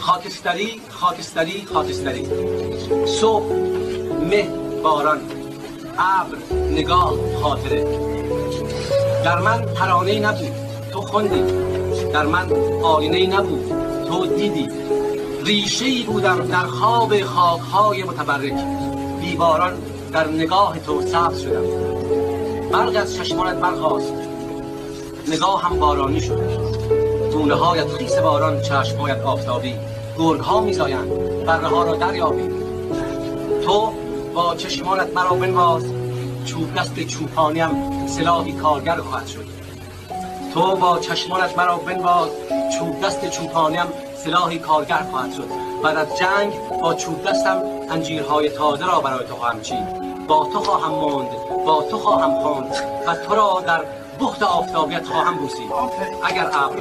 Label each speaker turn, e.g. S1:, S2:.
S1: خاکستری خاکستری خاکستری، صبح مه باران، ابر نگاه خاطره. در من ترانه‌ای نبود تو خوندی، در من آینه‌ای نبود تو دیدی. ریشه‌ای بودم در خواب خاک‌های متبرک، دیواران در نگاه تو سبز شدم. برق از چشمانت برخاست، نگاه هم بارانی شد. گونه هایت خیس باران، چشم هایت آفتابی. گرگ ها میزایند بره ها را دریابی. تو با چشمانت مرا بنواز، چوب دست چوپانیم سلاحی کارگر خواهد شد. تو با چشمانت مرا بنواز، چوب دست چوپانیم سلاحی کارگر خواهد شد. بعد از جنگ با چوب دستم انجیرهای تازه را برای تو خواهم چید. با تو خواهم ماند، با تو خواهم خواند و تو را در بخت آفتابیت خواهم بوسید. اگر ابر